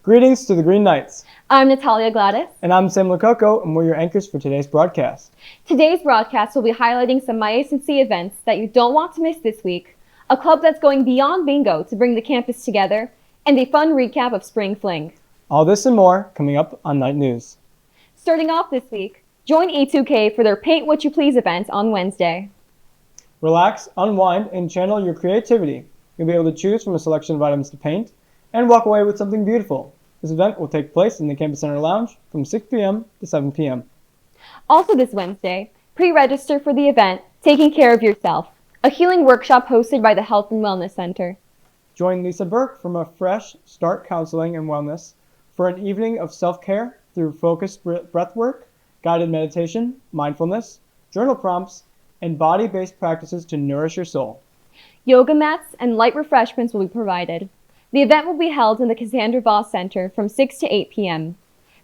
Greetings to the Green Knights. I'm Natalia Gladys. And I'm Sam Lococo, and we're your anchors for today's broadcast. Today's broadcast will be highlighting some My SNC events that you don't want to miss this week, a club that's going beyond bingo to bring the campus together, and a fun recap of Spring Fling. All this and more coming up on Night News. Starting off this week, join E2K for their Paint What You Please event on Wednesday. Relax, unwind, and channel your creativity. You'll be able to choose from a selection of items to paint and walk away with something beautiful. This event will take place in the Campus Center Lounge from 6 p.m. to 7 p.m. Also this Wednesday, pre-register for the event Taking Care of Yourself, a healing workshop hosted by the Health and Wellness Center. Join Lisa Burke from A Fresh Start Counseling and Wellness for an evening of self-care through focused breathwork, guided meditation, mindfulness, journal prompts, and body-based practices to nourish your soul. Yoga mats and light refreshments will be provided. The event will be held in the Cassandra Voss Center from 6 to 8 p.m.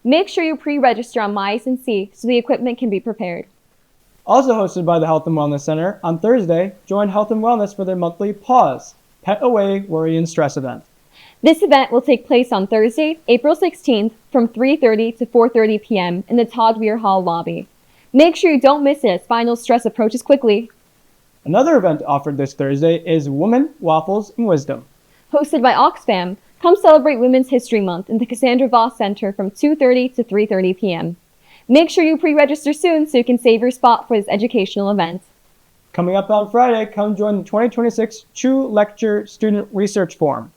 Make sure you pre-register on My SNC so the equipment can be prepared. Also hosted by the Health and Wellness Center, on Thursday, join Health and Wellness for their monthly Pause, Pet Away Worry and Stress event. This event will take place on Thursday, April 16th from 3:30 to 4:30 p.m. in the Todd Weir Hall lobby. Make sure you don't miss it as final stress approaches quickly. Another event offered this Thursday is Women, Waffles, and Wisdom. Hosted by Oxfam, come celebrate Women's History Month in the Cassandra Voss Center from 2:30 to 3:30 p.m. Make sure you pre-register soon so you can save your spot for this educational event. Coming up on Friday, come join the 2026 Chew Lecture Student Research Forum.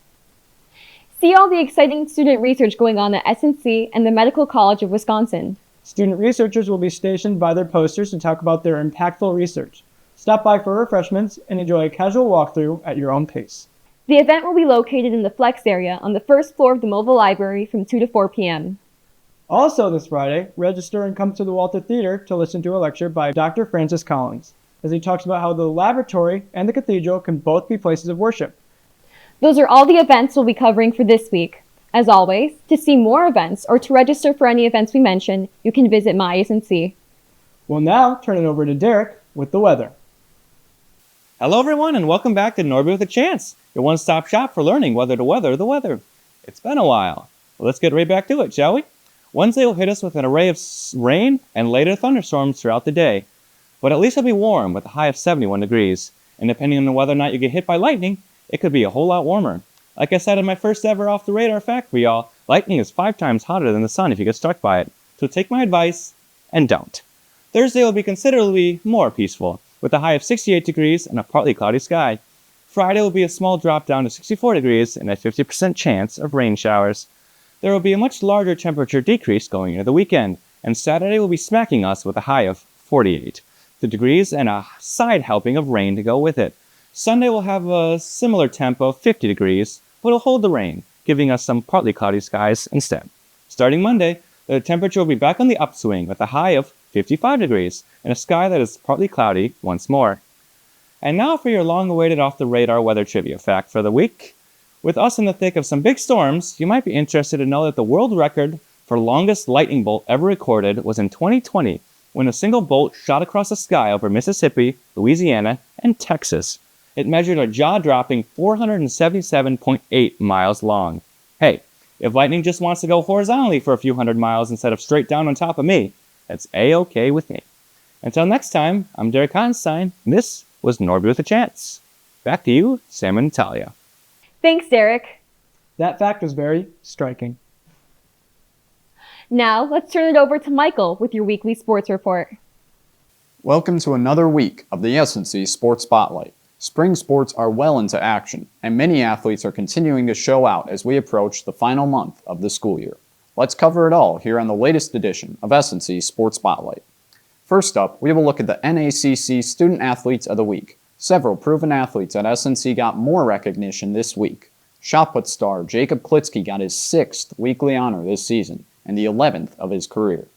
See all the exciting student research going on at SNC and the Medical College of Wisconsin. Student researchers will be stationed by their posters to talk about their impactful research. Stop by for refreshments and enjoy a casual walkthrough at your own pace. The event will be located in the Flex area on the first floor of the Mobile Library from 2 to 4 p.m. Also this Friday, register and come to the Walter Theater to listen to a lecture by Dr. Francis Collins, as he talks about how the laboratory and the cathedral can both be places of worship. Those are all the events we'll be covering for this week. As always, to see more events or to register for any events we mention, you can visit My SNC. We'll now turn it over to Derek with the weather. Hello everyone and welcome back to Norby with a Chance, your one-stop shop for learning whether to weather the weather. It's been a while. Well, let's get right back to it, shall we? Wednesday will hit us with an array of rain and later thunderstorms throughout the day. But at least it'll be warm with a high of 71 degrees. And depending on whether or not you get hit by lightning, it could be a whole lot warmer. Like I said in my first ever off the radar fact for y'all, lightning is 5 times hotter than the sun if you get struck by it. So take my advice and don't. Thursday will be considerably more peaceful, with a high of 68 degrees and a partly cloudy sky. Friday will be a small drop down to 64 degrees and a 50% chance of rain showers. There will be a much larger temperature decrease going into the weekend, and Saturday will be smacking us with a high of 48 degrees and a side helping of rain to go with it. Sunday will have a similar temp of 50 degrees, but it'll hold the rain, giving us some partly cloudy skies instead. Starting Monday, the temperature will be back on the upswing with a high of 55 degrees and a sky that is partly cloudy once more. And now for your long-awaited off-the-radar weather trivia fact for the week. With us in the thick of some big storms, you might be interested to know that the world record for longest lightning bolt ever recorded was in 2020, when a single bolt shot across the sky over Mississippi, Louisiana, and Texas. It measured a jaw-dropping 477.8 miles long. Hey, if lightning just wants to go horizontally for a few hundred miles instead of straight down on top of me, that's A-okay with me. Until next time, I'm Derek Honstein, and this was Norby with a Chance. Back to you, Sam and Natalia. Thanks, Derek. That fact was very striking. Now, let's turn it over to Michael with your weekly sports report. Welcome to another week of the SNC Sports Spotlight. Spring sports are well into action, and many athletes are continuing to show out as we approach the final month of the school year. Let's cover it all here on the latest edition of SNC Sports Spotlight. First up, we will look at the NACC Student Athletes of the Week. Several proven athletes at SNC got more recognition this week. Shot put star Jacob Klitsky got his 6th weekly honor this season and the 11th of his career,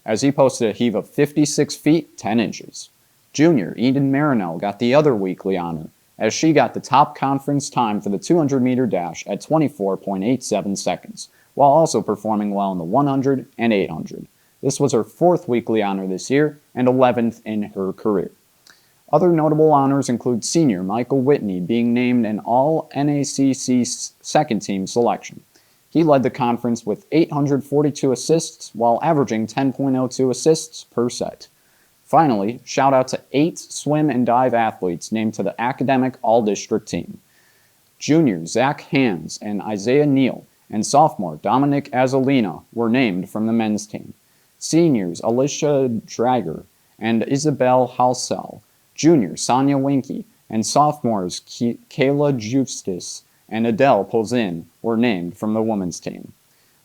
as he posted a heave of 56 feet 10 inches. Junior Eden Marinell got the other weekly honor, as she got the top conference time for the 200-meter dash at 24.87 seconds, while also performing well in the 100 and 800. This was her 4th weekly honor this year and 11th in her career. Other notable honors include senior Michael Whitney being named an All-NACC second-team selection. He led the conference with 842 assists while averaging 10.02 assists per set. Finally, shout out to 8 swim and dive athletes named to the academic all-district team. Junior Zach Hans and Isaiah Neal and sophomore Dominic Azalina were named from the men's team. Seniors Alicia Drager and Isabel Halsell, junior Sonia Winky, and sophomores Kayla Justus and Adele Pozin were named from the women's team.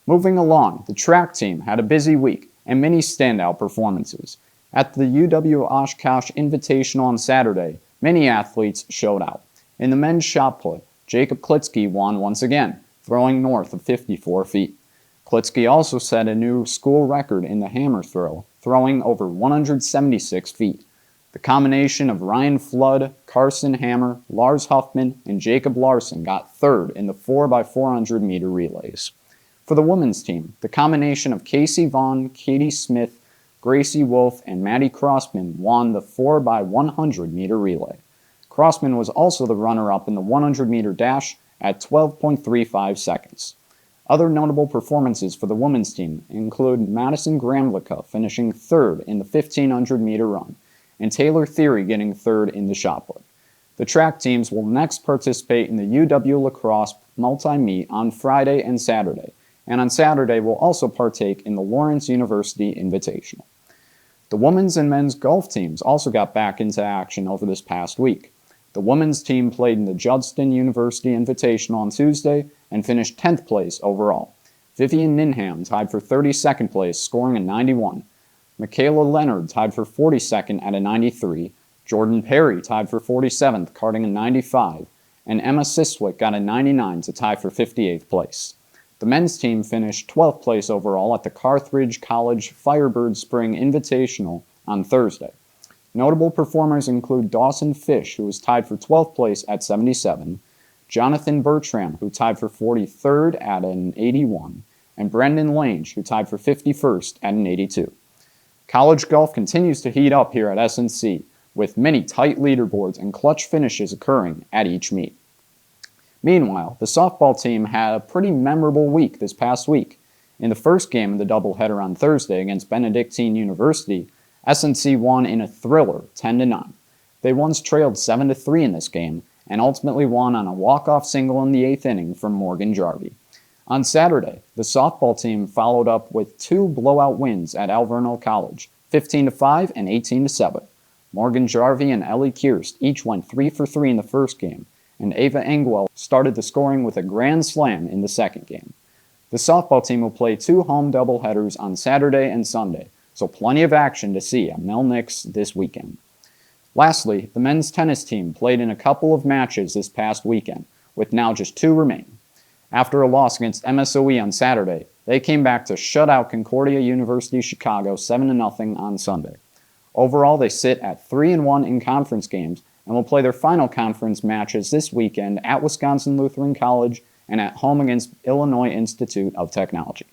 Moving along, the track team had a busy week and many standout performances. At the UW Oshkosh Invitational on Saturday, many athletes showed out. In the men's shot put, Jacob Klitsky won once again, throwing north of 54 feet. Klitsky also set a new school record in the hammer throw, throwing over 176 feet. The combination of Ryan Flood, Carson Hammer, Lars Huffman, and Jacob Larson got third in the 4x400 meter relays. For the women's team, the combination of Casey Vaughn, Katie Smith, Gracie Wolf, and Maddie Crossman won the 4x100 meter relay. Crossman was also the runner-up in the 100 meter dash at 12.35 seconds. Other notable performances for the women's team include Madison Gramlica finishing third in the 1500 meter run, and Taylor Theory getting third in the shot put. The track teams will next participate in the UW Lacrosse multi-meet on Friday and Saturday, and on Saturday will also partake in the Lawrence University Invitational. The women's and men's golf teams also got back into action over this past week. The women's team played in the Judson University Invitational on Tuesday and finished 10th place overall. Vivian Ninham tied for 32nd place, scoring a 91. Michaela Leonard tied for 42nd at a 93. Jordan Perry tied for 47th, carding a 95. And Emma Siswick got a 99 to tie for 58th place. The men's team finished 12th place overall at the Carthage College Firebird Spring Invitational on Thursday. Notable performers include Dawson Fish, who was tied for 12th place at 77, Jonathan Bertram, who tied for 43rd at an 81, and Brendan Lange, who tied for 51st at an 82. College golf continues to heat up here at SNC, with many tight leaderboards and clutch finishes occurring at each meet. Meanwhile, the softball team had a pretty memorable week this past week. In the first game of the doubleheader on Thursday against Benedictine University, SNC won in a thriller 10-9. They once trailed 7-3 in this game and ultimately won on a walk-off single in the 8th inning from Morgan Jarvie. On Saturday, the softball team followed up with 2 blowout wins at Alverno College, 15-5 and 18-7. Morgan Jarvie and Ellie Kierst each went 3 for 3 in the first game, and Ava Engwell started the scoring with a grand slam in the second game. The softball team will play 2 home doubleheaders on Saturday and Sunday, so plenty of action to see at Mel Nix this weekend. Lastly, the men's tennis team played in a couple of matches this past weekend, with now just 2 remaining. After a loss against MSOE on Saturday, they came back to shut out Concordia University Chicago 7-0 on Sunday. Overall, they sit at 3-1 in conference games and will play their final conference matches this weekend at Wisconsin Lutheran College and at home against Illinois Institute of Technology.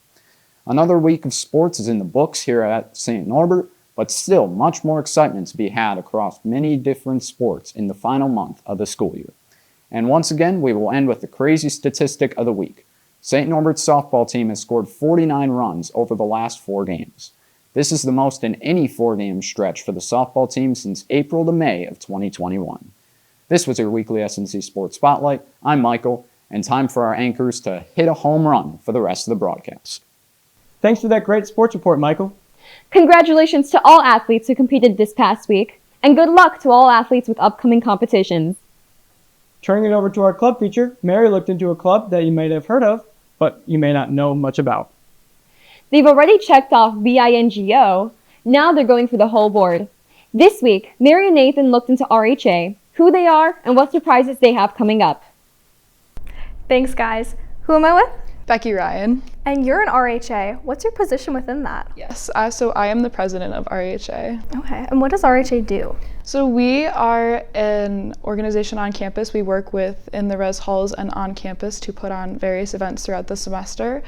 Another week of sports is in the books here at St. Norbert, but still much more excitement to be had across many different sports in the final month of the school year. And once again, we will end with the crazy statistic of the week. St. Norbert's softball team has scored 49 runs over the last 4 games. This is the most in any 4-game stretch for the softball team since April to May of 2021. This was your weekly SNC Sports Spotlight. I'm Michael, and time for our anchors to hit a home run for the rest of the broadcast. Thanks for that great sports report, Michael. Congratulations to all athletes who competed this past week, and good luck to all athletes with upcoming competitions. Turning it over to our club feature, Mary looked into a club that you may have heard of, but you may not know much about. They've already checked off BINGO, now they're going for the whole board. This week, Mary and Nathan looked into RHA, who they are, and what surprises they have coming up. Thanks, guys. Who am I with? Becky Ryan. And you're an RHA. What's your position within that? Yes, so I am the president of RHA. Okay, and what does RHA do? So we are an organization on campus. We work with in the res halls and on campus to put on various events throughout the semester.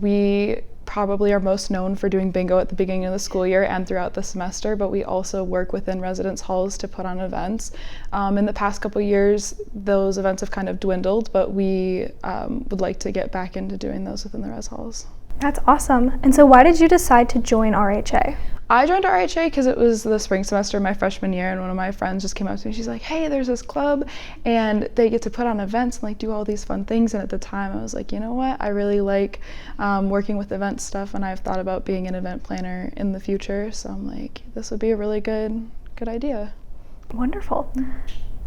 We probably are most known for doing bingo at the beginning of the school year and throughout the semester, but we also work within residence halls to put on events. In the past couple years, those events have kind of dwindled, but we would like to get back into doing those within the res halls. That's awesome. And so why did you decide to join RHA? I joined RHA because it was the spring semester of my freshman year, and one of my friends just came up to me. She's like, hey, there's this club and they get to put on events and like do all these fun things. And at the time I was like, you know what, I really like working with event stuff, and I've thought about being an event planner in the future. So I'm like, this would be a really good idea. Wonderful.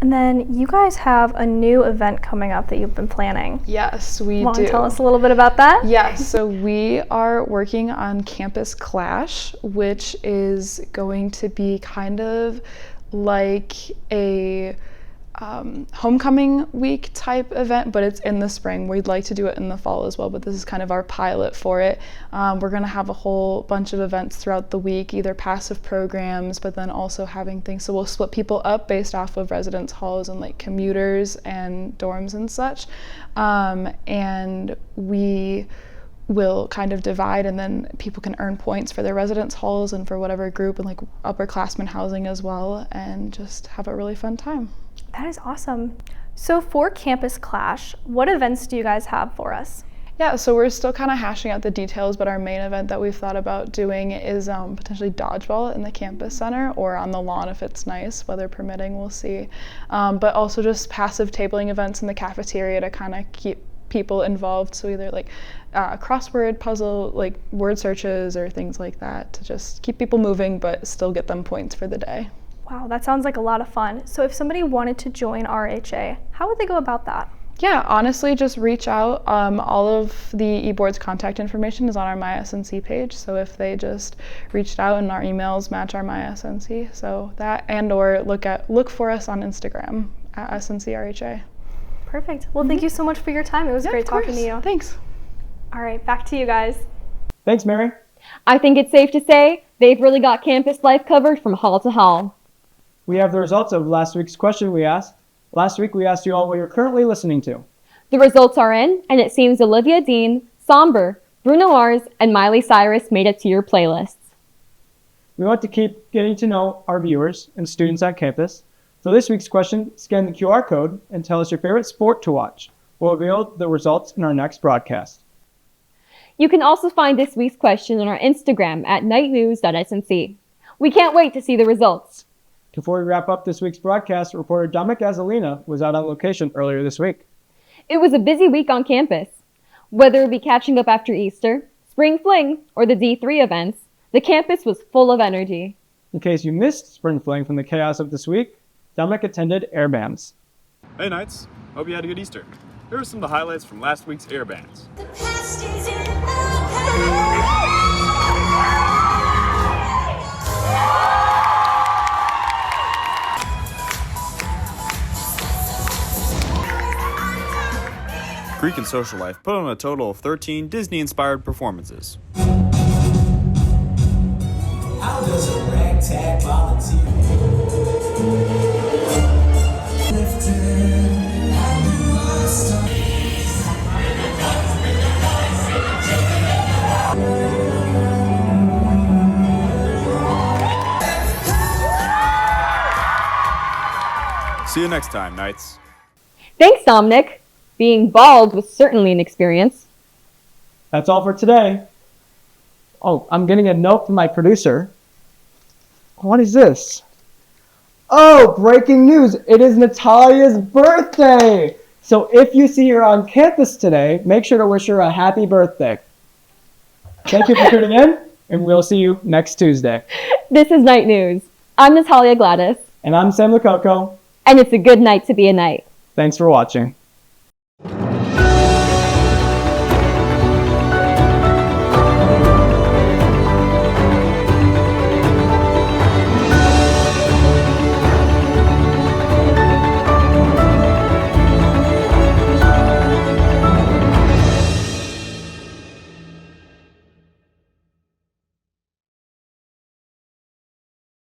And then you guys have a new event coming up that you've been planning. Yes, we Want do. to tell us a little bit about that? Yes, so we are working on Campus Clash, which is going to be kind of like a homecoming week type event, but it's in the spring. We'd like to do it in the fall as well, but this is kind of our pilot for it. We're going to have a whole bunch of events throughout the week, either passive programs, but then also having things. So we'll split people up based off of residence halls and like commuters and dorms and such. And we will kind of divide, and then people can earn points for their residence halls and for whatever group, and like upperclassmen housing as well, and just have a really fun time. That is awesome. So for Campus Clash, what events do you guys have for us? Yeah, so we're still kind of hashing out the details, but our main event that we've thought about doing is potentially dodgeball in the campus center or on the lawn if it's nice, weather permitting, we'll see. But also just passive tabling events in the cafeteria to kind of keep people involved. So either like crossword, puzzle, like word searches or things like that to just keep people moving but still get them points for the day. Wow, that sounds like a lot of fun. So if somebody wanted to join RHA, how would they go about that? Yeah, honestly, just reach out. All of the eBoard's contact information is on our MySNC page. So if they just reached out and our emails match our MySNC, so that, and or look for us on Instagram at SNCRHA. Perfect. Well, thank you so much for your time. It was great talking to you. Thanks. All right, back to you guys. Thanks, Mary. I think it's safe to say they've really got campus life covered from hall to hall. We have the results of last week's question we asked. Last week we asked you all what you're currently listening to. The results are in, and it seems Olivia Dean, Somber, Bruno Mars, and Miley Cyrus made it to your playlists. We want to keep getting to know our viewers and students on campus. For this week's question, scan the QR code and tell us your favorite sport to watch. We'll reveal the results in our next broadcast. You can also find this week's question on our Instagram at nightnews.snc. We can't wait to see the results. Before we wrap up this week's broadcast, reporter Dominic Azalina was out on location earlier this week. It was a busy week on campus. Whether it be catching up after Easter, Spring Fling, or the D3 events, the campus was full of energy. In case you missed Spring Fling from the chaos of this week, Dominic attended Air Bands. Hey Knights, hope you had a good Easter. Here are some of the highlights from last week's Air Bands. Greek and Social Life put on a total of 13 Disney-inspired performances. How does a ragtag volunteer? See you next time, Knights. Thanks, Dominic. Being bald was certainly an experience. That's all for today. Oh, I'm getting a note from my producer. What is this? Oh, breaking news. It is Natalia's birthday. So if you see her on campus today, make sure to wish her a happy birthday. Thank you for tuning in, and we'll see you next Tuesday. This is Night News. I'm Natalia Gladys. And I'm Sam Lococo. And it's a good night to be a knight. Thanks for watching.